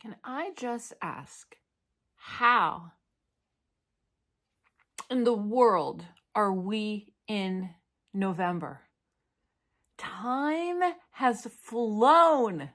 Can I just ask, how in the world are we in November? Time has flown.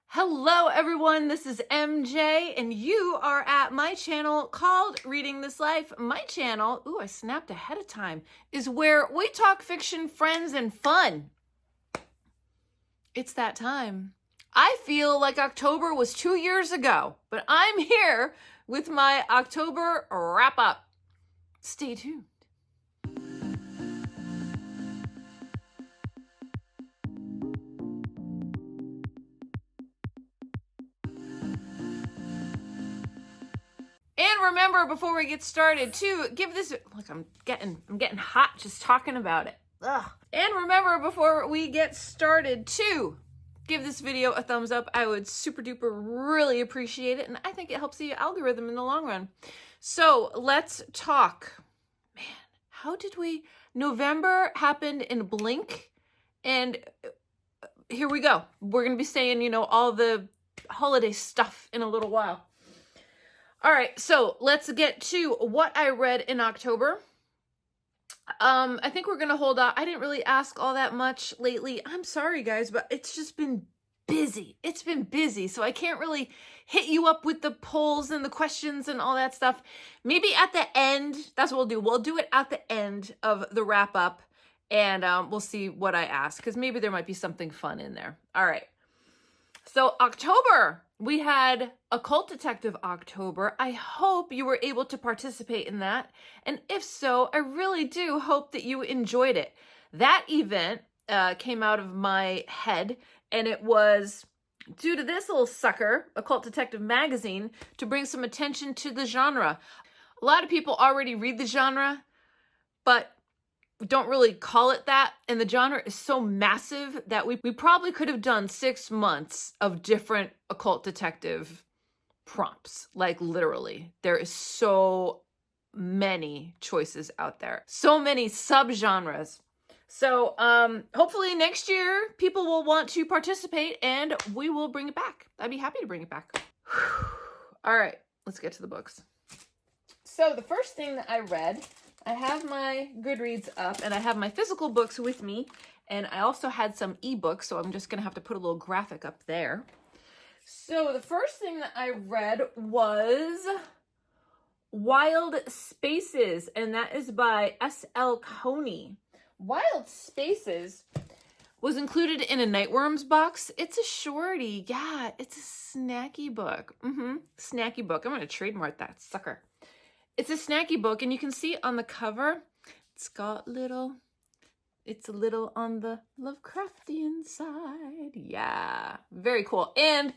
Hello everyone, this is MJ and you are at my channel called Reading This Life. My channel, ooh, I snapped ahead of time, is where we talk fiction, friends, and fun. It's that time. I feel like October was 2 years ago, but I'm here with my October wrap up. Stay tuned. And remember, before we get started, to give this, look, I'm getting hot just talking about it. Ugh. And remember, before we get started, to give this video a thumbs up. I would super duper really appreciate it, and I think it helps the algorithm in the long run. So let's talk. Man, how did we? November happened in a blink, and here we go. We're gonna be saying, you know, all the holiday stuff in a little while. All right, so let's get to what I read in October. I think we're gonna hold on. I didn't really ask all that much lately. I'm sorry, guys, but it's just been busy. It's been busy, so I can't really hit you up with the polls and the questions and all that stuff. Maybe at the end, that's what we'll do. We'll do it at the end of the wrap up, and we'll see what I ask, because maybe there might be something fun in there. All right. So October, we had Occult Detective October. I hope you were able to participate in that. And if so, I really do hope that you enjoyed it. That event came out of my head, and it was due to this little sucker, Occult Detective Magazine, to bring some attention to the genre. A lot of people already read the genre, but don't really call it that, and the genre is so massive that we probably could have done 6 months of different occult detective prompts. Like, literally, there is so many choices out there, so many subgenres. So hopefully next year people will want to participate and we will bring it back. I'd be happy to bring it back. All right, let's get to the books. So the first thing that I read, I have my Goodreads up and I have my physical books with me, and I also had some ebooks, so I'm just gonna have to put a little graphic up there. So the first thing that I read was Wild Spaces, and that is by S.L. Coney. Wild Spaces was included in a Nightworms box. It's a shorty. Yeah, it's a snacky book. Snacky book. I'm gonna trademark that sucker. It's a snacky book, and you can see on the cover, it's got it's a little on the Lovecraftian side. Yeah, very cool. And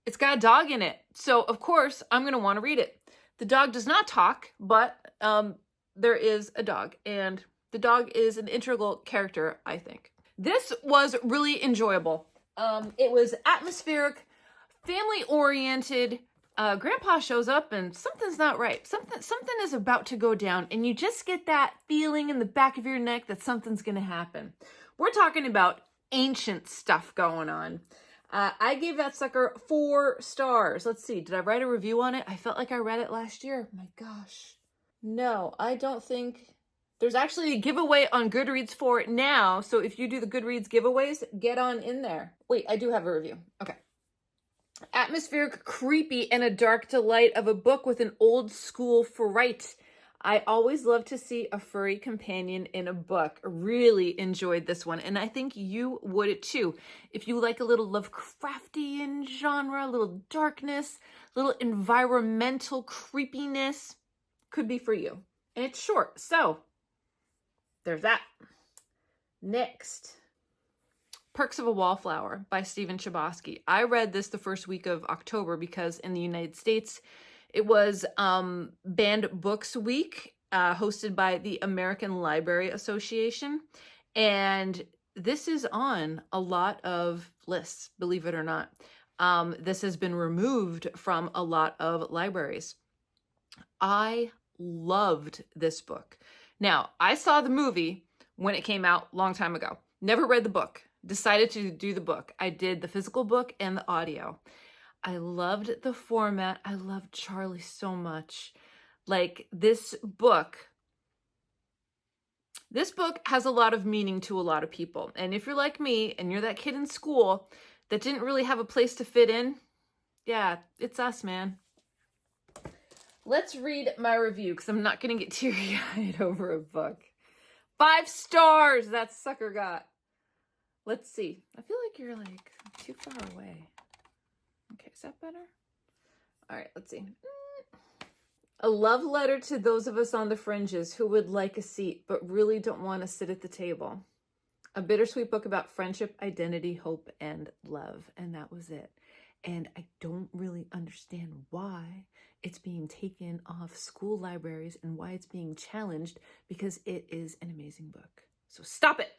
it's got a dog in it. So, of course, I'm going to want to read it. The dog does not talk, but there is a dog, and the dog is an integral character, I think. This was really enjoyable. It was atmospheric, family-oriented. Grandpa shows up and something's not right. Something is about to go down, and you just get that feeling in the back of your neck that something's going to happen. We're talking about ancient stuff going on. I gave that sucker 4 stars. Let's see. Did I write a review on it? I felt like I read it last year. My gosh. No, I don't think. There's actually a giveaway on Goodreads for it now. So if you do the Goodreads giveaways, get on in there. Wait, I do have a review. Okay. Atmospheric, creepy, and a dark delight of a book with an old school fright. I always love to see a furry companion in a book. Really enjoyed this one, and I think you would too. If you like a little Lovecraftian genre, a little darkness, a little environmental creepiness, could be for you. And it's short, so there's that. Next. Perks of a Wallflower by Stephen Chobsky. I read this the first week of October because in the United States, it was Banned Books Week, hosted by the American Library Association. And this is on a lot of lists, believe it or not. This has been removed from a lot of libraries. I loved this book. Now, I saw the movie when it came out a long time ago. Never read the book. decided to do the book. I did the physical book and the audio. I loved the format. I loved Charlie so much. Like, this book has a lot of meaning to a lot of people. And if you're like me and you're that kid in school that didn't really have a place to fit in, yeah, it's us, man. Let's read my review because I'm not going to get teary-eyed over a book. 5 stars that sucker got. Let's see. I feel like you're like too far away. Okay, is that better? All right, let's see. A love letter to those of us on the fringes who would like a seat but really don't want to sit at the table. A bittersweet book about friendship, identity, hope, and love. And that was it. And I don't really understand why it's being taken off school libraries and why it's being challenged, because it is an amazing book. So stop it.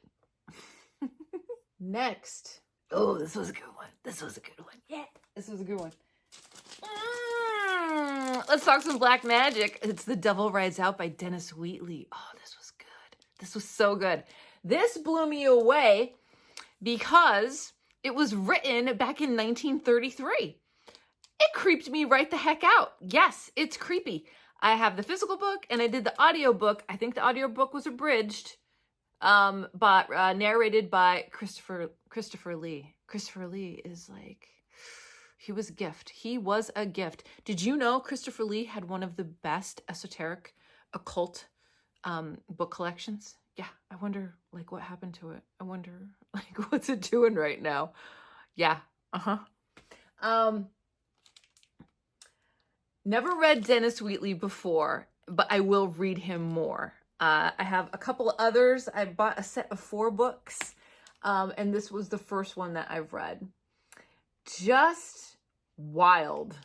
Next. Oh, this was a good one. This was a good one. Yeah, this was a good one. Let's talk some black magic. It's The Devil Rides Out by Dennis Wheatley. Oh, this was good. This was so good. This blew me away because it was written back in 1933. It creeped me right the heck out. Yes, it's creepy. I have the physical book and I did the audio book. I think the audio book was abridged, but narrated by Christopher Lee. Christopher Lee is like, he was a gift. He was a gift. Did you know Christopher Lee had one of the best esoteric occult book collections? Yeah, I wonder like what happened to it. I wonder like what's it doing right now? Yeah, never read Dennis Wheatley before, but I will read him more. I have a couple others. I bought a set of 4 books, and this was the first one that I've read. Just wild.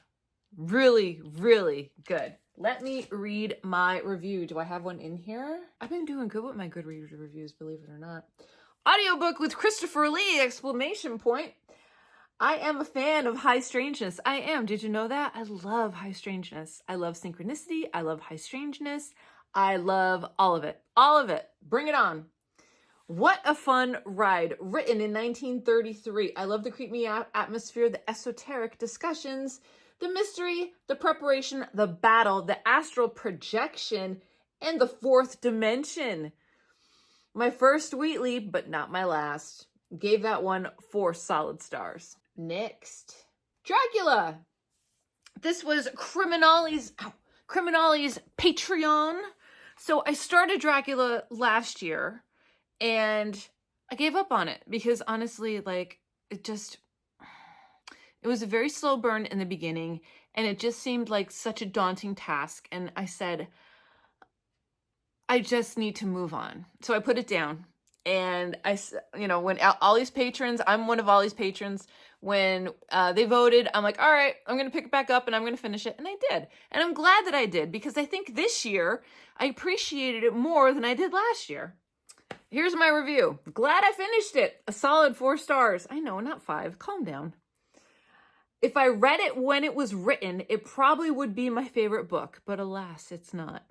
Really, really good. Let me read my review. Do I have one in here? I've been doing good with my Goodreads reviews, believe it or not. Audiobook with Christopher Lee, exclamation point. I am a fan of high strangeness. I am. Did you know that? I love high strangeness. I love synchronicity. I love high strangeness. I love all of it. All of it. Bring it on. What a fun ride. Written in 1933. I love the creep me out atmosphere, the esoteric discussions, the mystery, the preparation, the battle, the astral projection, and the 4th dimension. My first Wheatley, but not my last. Gave that one 4 solid stars. Next, Dracula. This was Criminali's Patreon. So I started Dracula last year and I gave up on it because honestly, like it was a very slow burn in the beginning and it just seemed like such a daunting task. And I said, I just need to move on. So I put it down. And when Ollie's patrons, I'm one of Ollie's patrons, when they voted, I'm like, all right, I'm going to pick it back up and I'm going to finish it. And I did. And I'm glad that I did because I think this year I appreciated it more than I did last year. Here's my review. Glad I finished it. A solid 4 stars. I know, not 5. Calm down. If I read it when it was written, it probably would be my favorite book, but alas, it's not.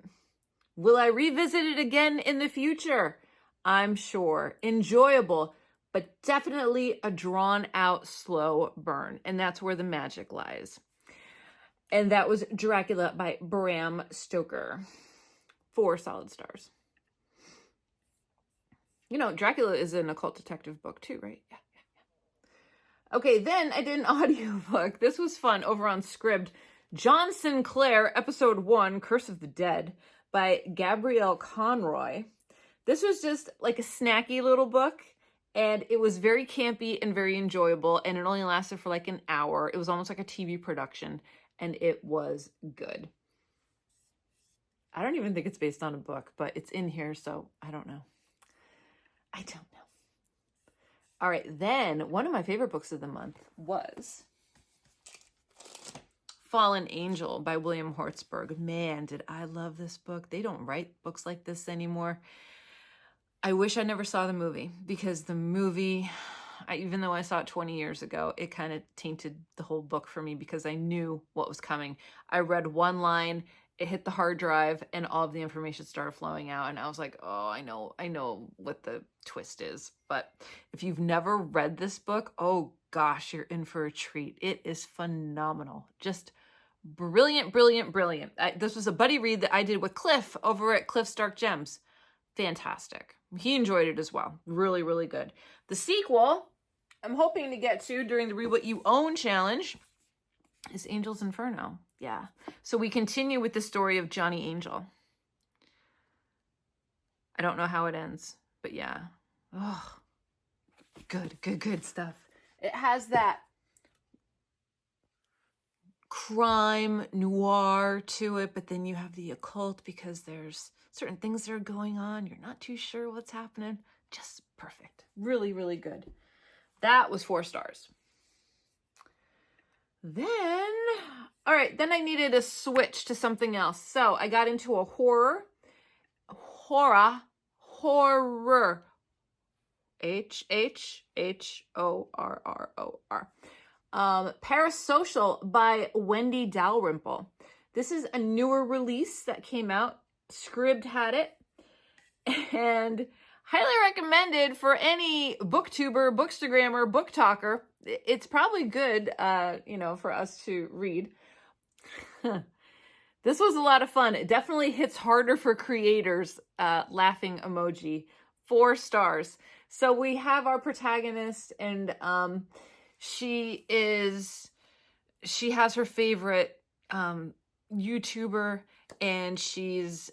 Will I revisit it again in the future? I'm sure. Enjoyable, but definitely a drawn-out, slow burn. And that's where the magic lies. And that was Dracula by Bram Stoker. 4 solid stars. You know, Dracula is an occult detective book too, right? Yeah. Okay, then I did an audiobook. This was fun over on SCRIBD. John Sinclair, Episode 1, Curse of the Dead by Gabriel Conroy. This was just like a snacky little book, and it was very campy and very enjoyable, and it only lasted for like an hour. It was almost like a TV production, and it was good. I don't even think it's based on a book, but it's in here, so I don't know. All right, then one of my favorite books of the month was Fallen Angel by William Hjortsberg. Man, did I love this book. They don't write books like this anymore. I wish I never saw the movie because the movie, even though I saw it 20 years ago, it kind of tainted the whole book for me because I knew what was coming. I read one line it hit the hard drive and all of the information started flowing out. And I was like, oh, I know what the twist is. But if you've never read this book, oh gosh, you're in for a treat. It is phenomenal. Just brilliant, brilliant, brilliant. This was a buddy read that I did with Cliff over at Cliff's Dark Gems. Fantastic. He enjoyed it as well. Really, really good. The sequel I'm hoping to get to during the Read What You Own challenge is Angel's Inferno. Yeah. So we continue with the story of Johnny Angel. I don't know how it ends, but yeah. Oh, good stuff. It has that crime noir to it, but then you have the occult because there's certain things that are going on. You're not too sure what's happening. Just perfect. Really, really good. That was 4 stars. Then, all right, then I needed a switch to something else. So I got into a horror. H-H-H-O-R-R-O-R. Parasocial by Wendy Dalrymple. This is a newer release that came out. SCRIBD had it. And highly recommended for any booktuber, bookstagrammer, book talker. It's probably good, for us to read. This was a lot of fun. It definitely hits harder for creators. Laughing emoji. 4 stars. So we have our protagonist, and she has her favorite YouTuber, and she's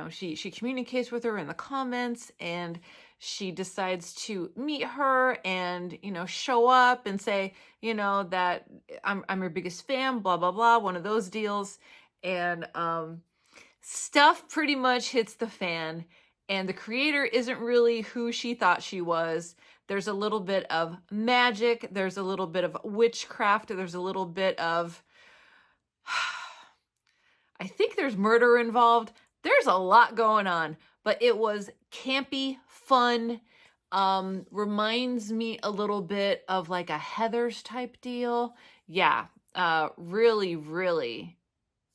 she communicates with her in the comments, and she decides to meet her and show up and say that I'm your biggest fan, blah blah blah, one of those deals. And stuff pretty much hits the fan, and the creator isn't really who she thought she was. There's a little bit of magic, there's a little bit of witchcraft, there's a little bit of I think there's murder involved. There's a lot going on, but it was campy, fun. Reminds me a little bit of like a Heathers type deal. Yeah, really, really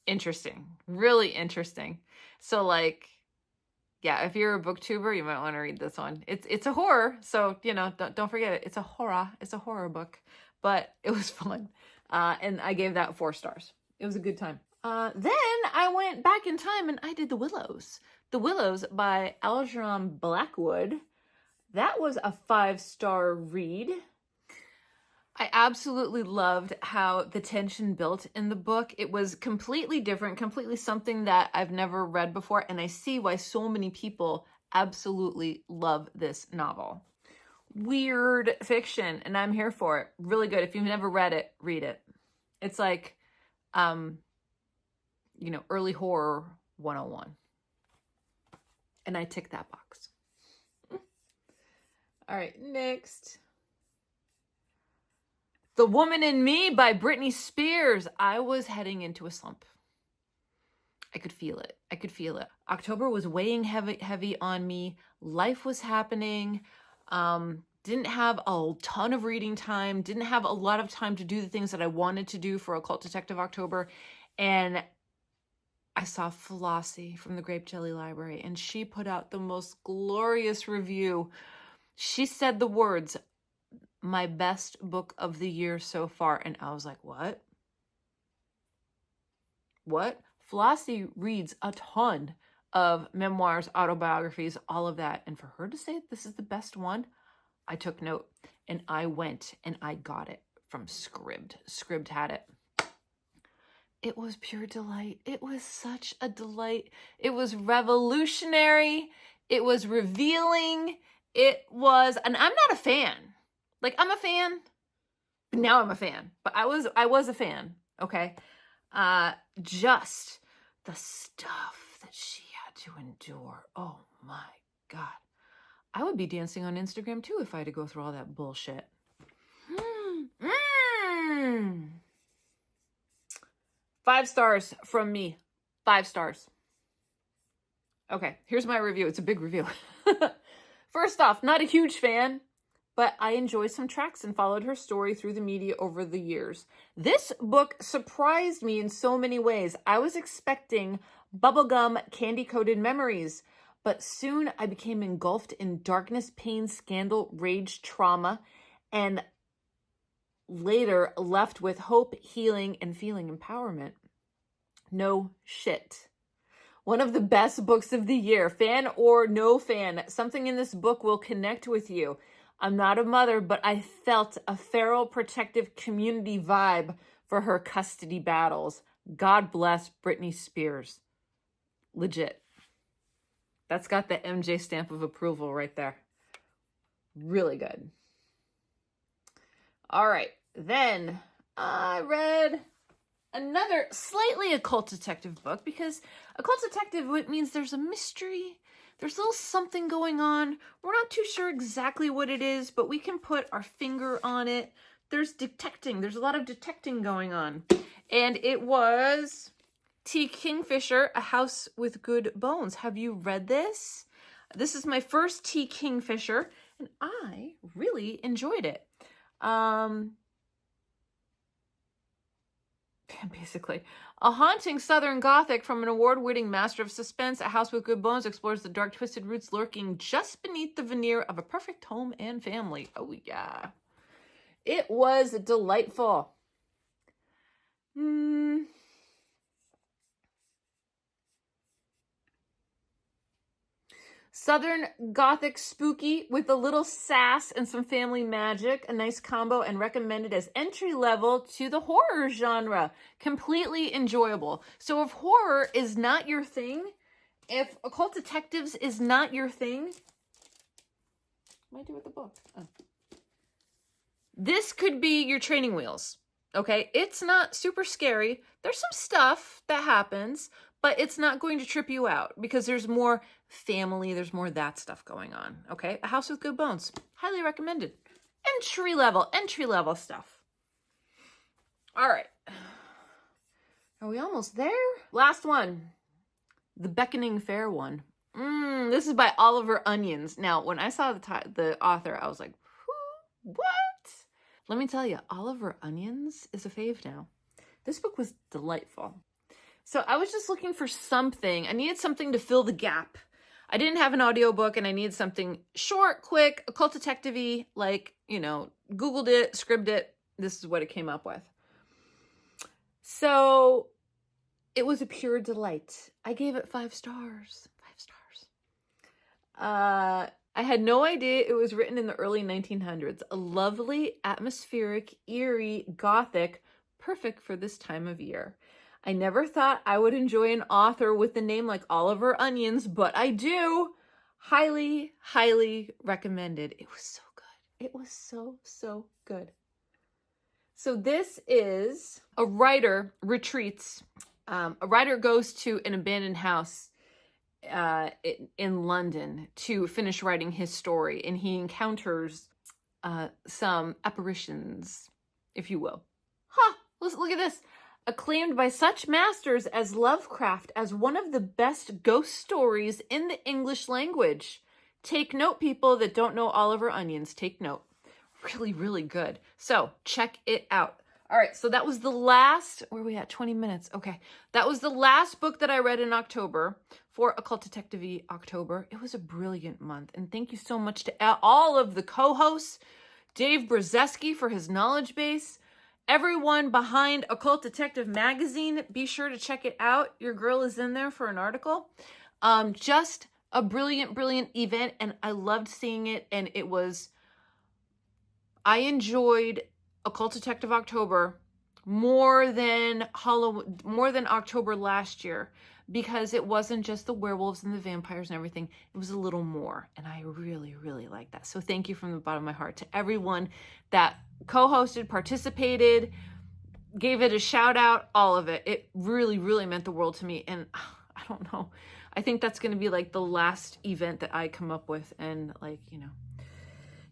interesting. Really interesting. So like, yeah, if you're a booktuber, you might want to read this one. It's a horror, so don't forget it. It's a horror. It's a horror book, but it was fun, and I gave that 4 stars. It was a good time. Then I went back in time and I did The Willows. The Willows by Algernon Blackwood. That was a 5-star read. I absolutely loved how the tension built in the book. It was completely different, completely something that I've never read before, and I see why so many people absolutely love this novel. Weird fiction, and I'm here for it. Really good. If you've never read it, read it. It's like, early horror 101. And I tick that box. All right, next. The Woman in Me by Britney Spears. I was heading into a slump. I could feel it. October was weighing heavy on me. Life was happening. Didn't have a ton of reading time. Didn't have a lot of time to do the things that I wanted to do for Occult Detective October. And I saw Flossie from the Grape Jelly Library, and she put out the most glorious review. She said the words, "My best book of the year so far." And I was like, what? Flossie reads a ton of memoirs, autobiographies, all of that. And for her to say this is the best one, I took note, and I went and I got it from SCRIBD. SCRIBD had it. It was pure delight. It was such a delight. It was revolutionary. It was revealing. It was, and I'm not a fan. Like, I'm a fan, but now I'm a fan. But I was a fan, okay? Just the stuff that she had to endure. Oh my God. I would be dancing on Instagram too if I had to go through all that bullshit. 5 stars from me. 5 stars. Okay, here's my review. It's a big review. First off, not a huge fan, but I enjoyed some tracks and followed her story through the media over the years. This book surprised me in so many ways. I was expecting bubblegum candy-coated memories, but soon I became engulfed in darkness, pain, scandal, rage, trauma, and later left with hope, healing, and feeling empowerment. No shit. One of the best books of the year, fan or no fan. Something in this book will connect with you. I'm not a mother, but I felt a feral protective community vibe for her custody battles. God bless Britney Spears. Legit. That's got the MJ stamp of approval right there. Really good. All right. Then I read another slightly occult detective book, because occult detective means there's a mystery. There's a little something going on. We're not too sure exactly what it is, but we can put our finger on it. There's detecting. There's a lot of detecting going on. And it was T. Kingfisher, A House with Good Bones. Have you read this? This is my first T. Kingfisher, and I really enjoyed it. Basically, a haunting Southern Gothic from an award-winning master of suspense, A House with Good Bones explores the dark, twisted roots lurking just beneath the veneer of a perfect home and family. Oh, yeah. It was delightful. Southern Gothic spooky with a little sass and some family magic. A nice combo, and recommended as entry level to the horror genre. Completely enjoyable. So if horror is not your thing, if occult detectives is not your thing, what do I do with the book? Oh. This could be your training wheels. Okay, it's not super scary. There's some stuff that happens, but it's not going to trip you out because there's more family, there's more of that stuff going on. Okay, A House with Good Bones, highly recommended. Entry level stuff. All right, are we almost there? Last one, The Beckoning Fair one. This is by Oliver Onions. Now, when I saw the author, I was like, who? What? Let me tell you, Oliver Onions is a fave now. This book was delightful. So I was just looking for something. I needed something to fill the gap. I didn't have an audiobook, and I needed something short, quick, occult detective-y, like, Googled it, SCRIBD it. This is what it came up with. So it was a pure delight. I gave it 5 stars. 5 stars. I had no idea it was written in the early 1900s. A lovely, atmospheric, eerie, gothic, perfect for this time of year. I never thought I would enjoy an author with a name like Oliver Onions, but I do. Highly, highly recommended. It was so good. It was so, so good. So this is a writer retreats. A writer goes to an abandoned house in London to finish writing his story, and he encounters some apparitions, if you will. Let's look at this. Acclaimed by such masters as Lovecraft as one of the best ghost stories in the English language. Take note, people that don't know Oliver Onions. Take note. Really, really good. So check it out. All right, so that was the last, where are we at? 20 minutes. Okay, that was the last book that I read in October for Occult Detective October. It was a brilliant month, and thank you so much to all of the co-hosts, Dave Brzezinski for his knowledge base, everyone behind Occult Detective Magazine. Be sure to check it out. Your girl is in there for an article. Just a brilliant, brilliant event, and I loved seeing it, and I enjoyed Occult Detective October more than October last year, because it wasn't just the werewolves and the vampires and everything. It was a little more, and I really, really like that. So thank you from the bottom of my heart to everyone that co-hosted, participated, gave it a shout out, all of it. It really, really meant the world to me, and I don't know. I think that's going to be like the last event that I come up with, and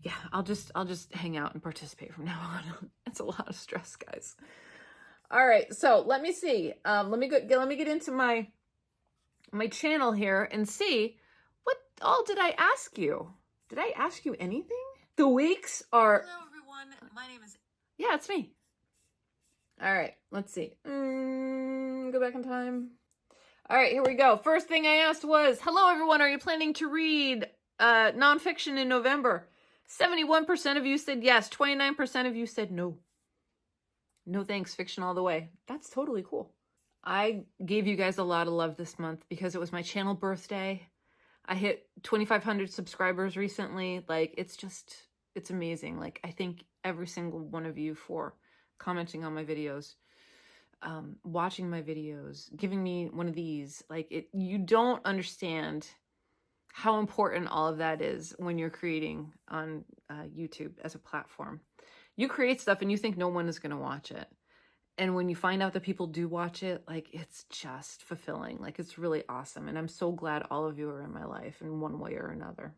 yeah, I'll just hang out and participate from now on. It's a lot of stress, guys. All right, so let me see. Let me get into my channel here and see what all did I ask you? Did I ask you anything? The weeks are... Hello, everyone. My name is... Yeah, it's me. All right, let's see. Go back in time. All right, here we go. First thing I asked was, hello, everyone. Are you planning to read nonfiction in November? 71% of you said yes. 29% of you said no. No thanks, fiction all the way. That's totally cool. I gave you guys a lot of love this month because it was my channel birthday. I hit 2,500 subscribers recently. Like, it's amazing. Like, I thank every single one of you for commenting on my videos, watching my videos, giving me one of these. Like, you don't understand how important all of that is when you're creating on YouTube as a platform. You create stuff and you think no one is going to watch it. And when you find out that people do watch it, like, it's just fulfilling. Like, it's really awesome. And I'm so glad all of you are in my life in one way or another.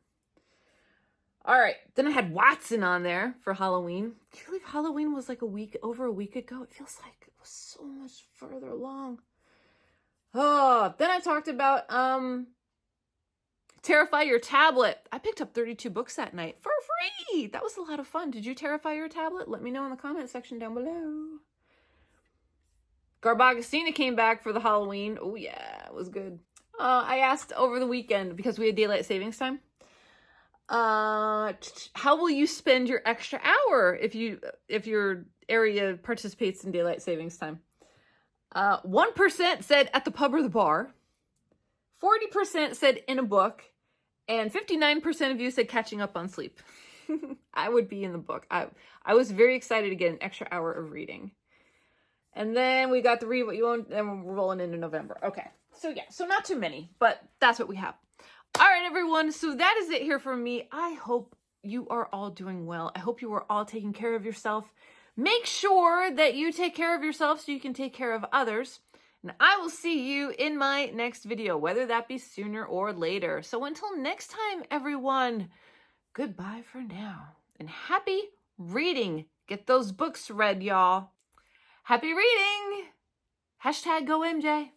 All right. Then I had Watson on there for Halloween. Can you believe Halloween was like over a week ago? It feels like it was so much further along. Oh, then I talked about Terrify Your Tablet. I picked up 32 books that night for free. That was a lot of fun. Did you terrify your tablet? Let me know in the comment section down below. Garbagostina came back for the Halloween. Oh yeah, it was good. I asked over the weekend, because we had daylight savings time, how will you spend your extra hour if your area participates in daylight savings time? 1% said at the pub or the bar. 40% said in a book. And 59% of you said catching up on sleep. I would be in the book. I was very excited to get an extra hour of reading. And then we got the read what you own, and we're rolling into November. Okay. So yeah, so not too many, but that's what we have. All right, everyone. So that is it here from me. I hope you are all doing well. I hope you are all taking care of yourself. Make sure that you take care of yourself so you can take care of others. And I will see you in my next video, whether that be sooner or later. So until next time, everyone, goodbye for now. And happy reading. Get those books read, y'all. Happy reading! #GoMJ.